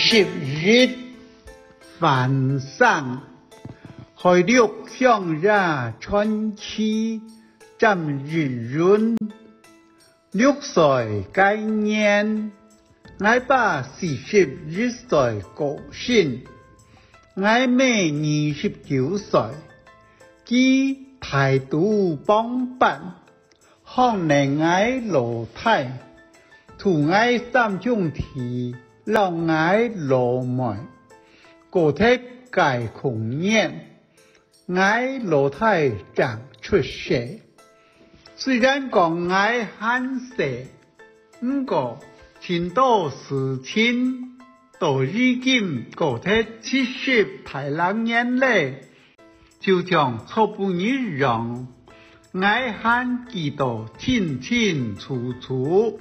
40日晚上，海陆向日春期正日润，6歲該年，我把41歲過身，我妹29歲，佢態度幫辦，可能我老太，同我三兄弟老我老妹，個體介窮年，我老太長出世。雖然講我很細，不過前度事情都已經個體70大兩年嚟，就像初步一樣，我很記得清清楚楚。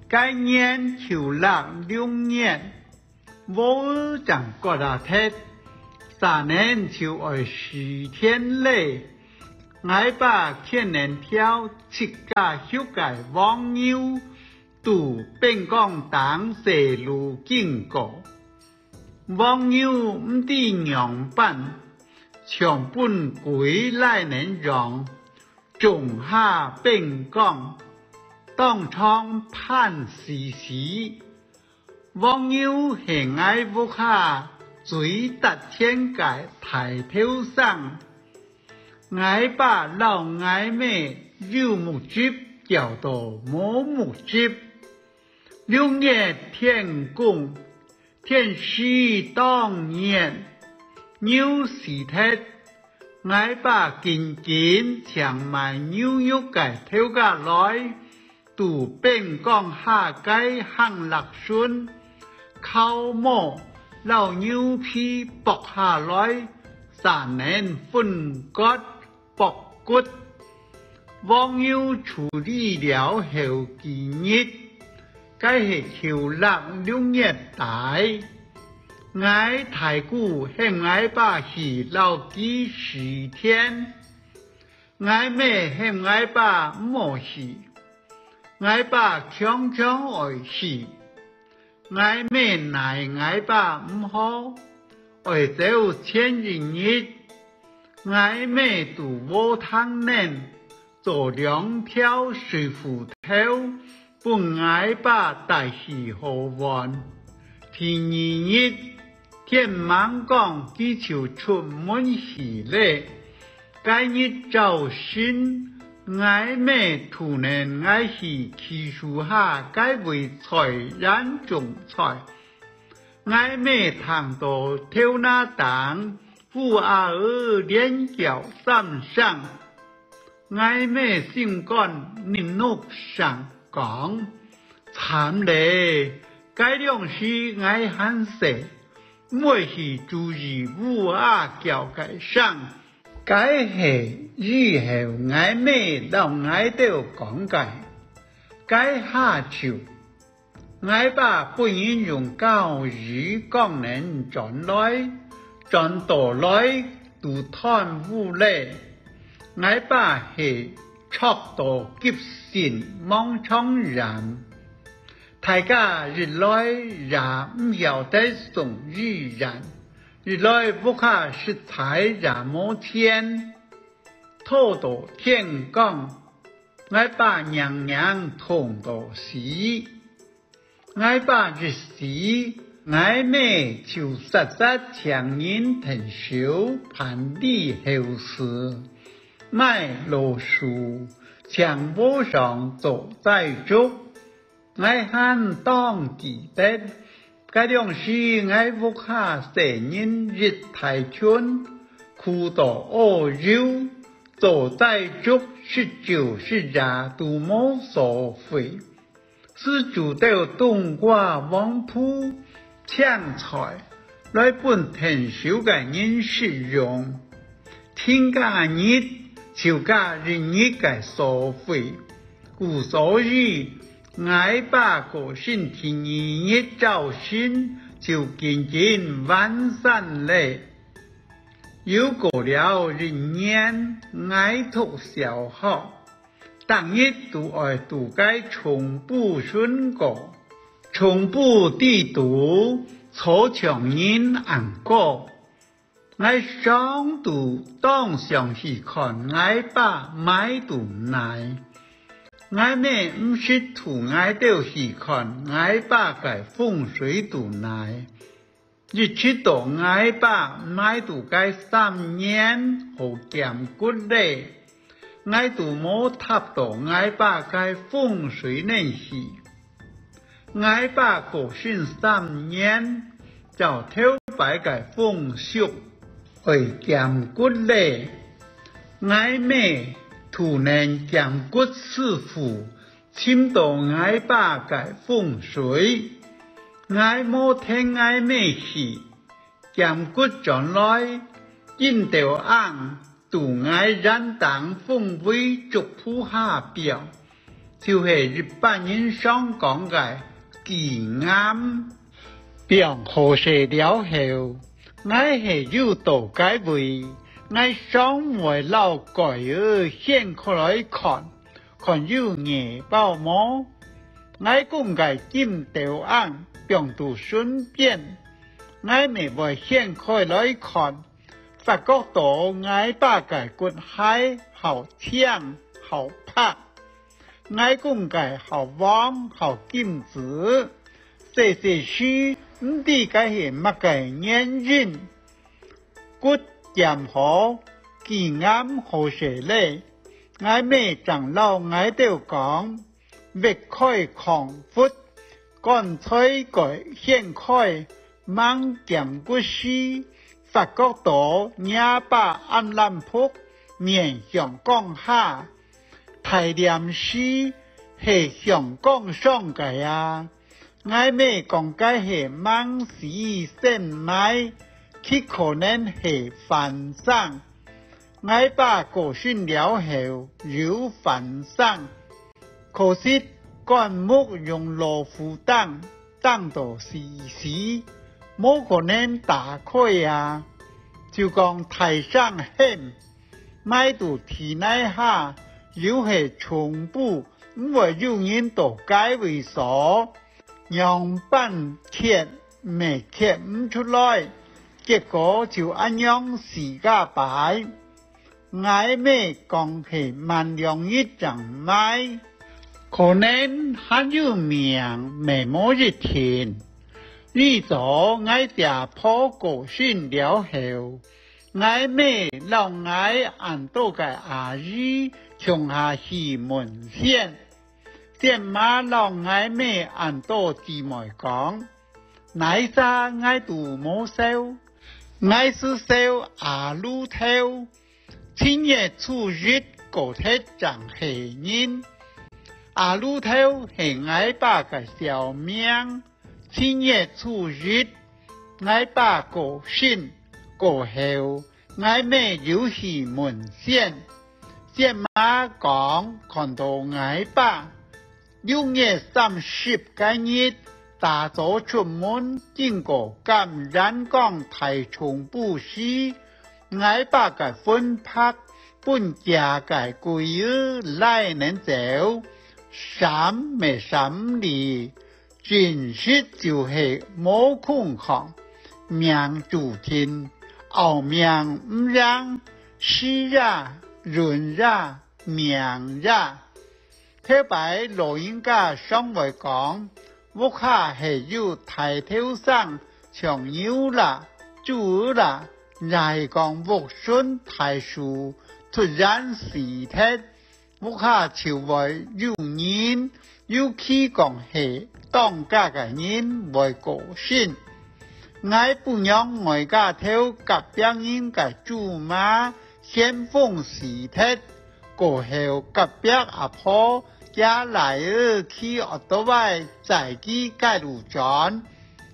該年就6年，我長過了體，3年就20天嚟。我把前年挑7個小個網友都並講當細路經過，網友唔知樣辦，長本歸來年讓，仲下並講。當場判死時，網友向我屋下最突天嘅大頭上，我把老我妹有木汁叫做冇木汁。6月天公，天時當年，牛時節，我把緊緊長埋牛肉嘅頭家來。都並講下街行落順，靠摸老牛皮剝下來，3年分割剝骨，網友處理了後幾日，該係條6月底，我太姑向我把戲留幾10天，我妹向我把冇戲。我把強愛死，我妹奈我把唔好，愛走前日，我妹都無湯能，做2條水壺頭，本我把大戲好玩。第2日，天猛講佢就出門去了，該日早晨。我妹突然愛去技術下該為菜人種菜，我妹躺到頭那檔，扶阿兒臉腳三上，我妹心肝面怒上講，慘嘞，該兩時我很細，每是注意扶阿腳該上。該係以後我妹老我都講解，該下晝我把本人用教育功能轉到來都貪污嘞，我把係戳到急線望窗人，大家日來也唔曉得送予人。日來不下食材也冇錢，拖到天光，我把娘娘痛到死，我把日時，我妹就實強人騰手盤理後事，買老鼠牆坡上做栽竹，我很當記得。該兩時我屋下4人日太春，苦到餓肉，做栽竹19日都冇所謂，是煮到冬瓜黃鋪搶菜，來本騰手嘅人使用，天假日就假日嘅所謂，故所以。我把個身體2日早晨就漸漸完善了，又過了1年，我讀小學，當日都愛讀該重補順過，重補地圖，草場人硬過，我上度當上去看，我把買度奶，我咩唔識圖我都去看，我把個風水度奶，日知道我把買度個3年好減骨嘞，我度冇塔到我把個風水聯繫。我把過信3年，就偷擺個風俗，為減骨嘞。我咩突然減骨師傅，簽到我把個風水，我冇聽我咩事，減骨將來，見到硬，度我人當風位逐鋪下表，就係日本人上講嘅。kỳ ngắm biển hồ sê đéo hều ngái hề yêu tổ cái vị ngái sống ngoài lao cõi ơ hiện khó lối còn yêu nhẹ bao mó ngái cũng gài kim tiểu ăn biển tù xuân biên ngái mẹ vòi hiện khó lối và có tổ ngái ba cái quân hai hảo thiêng hảo phạc ngài cũng cái hảo vong hảo kim子这些书你个是乜个年人骨健好健啱好些嘞ngài咩長老ngài đều講việc開狂闊乾脆改現開mang giảm của sĩ phát góc tổ nhà bà ăn làm phúc miền hưởng con hạ thái điểm sĩ hệ hưởng con song cái ngài mê con cái hệ mang sĩ sen mái khi khổ nên hệ phản sang ngài bà cổ sinh liao hều rượu phản sang khổ xít con múc dùng lô phú tăng tổ sĩ mô khổ nên tả khôi就講台上很買到體內下有係重複因為有人都改為所樣板貼未貼唔出來結果就按樣時間擺我咩講係萬兩一張買可能還有名未某一天你做我家破個信了後我咩讓我按到個阿姨從下去門線先馬讓我咩按到姊妹講乃咋我都冇收我是收阿魯頭今日初日個體長係人阿魯頭係我把個小命今日初日我把個信過後我咩要去門線先馬講看到我把6月30個日大早出門經過感染港台中部市我把個分拍本家個規矩來年走3未3里真實就係冇空行命主天後命唔讓是人命特別老人家上回講屋下係要抬頭上長腰啦豬啦來講屋順太樹突然時鐵屋下朝為有人有氣講係當家嘅人為個信我不讓我家頭夾病人嘅豬媽先鋒時鐵過後夾病阿婆家來去學到位在機街路轉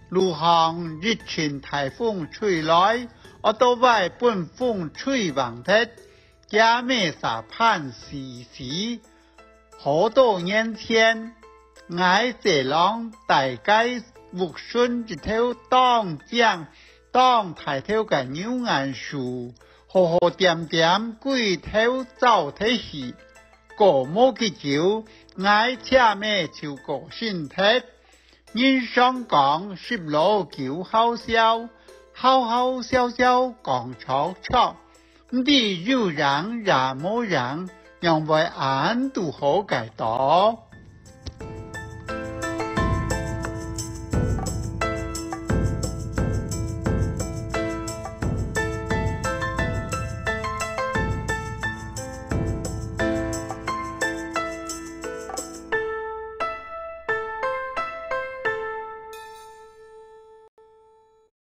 路行日前颱風吹來學到位本風吹橫鐵家咩啥盼時好多年前我這郎大概屋順一條當江當抬頭嘅牛眼樹好好點點幾條走體去個冇幾久我車咩超過身體人上講十老九好笑，好好笑笑講吵吵，唔知有人也冇人，讓為俺都好解到。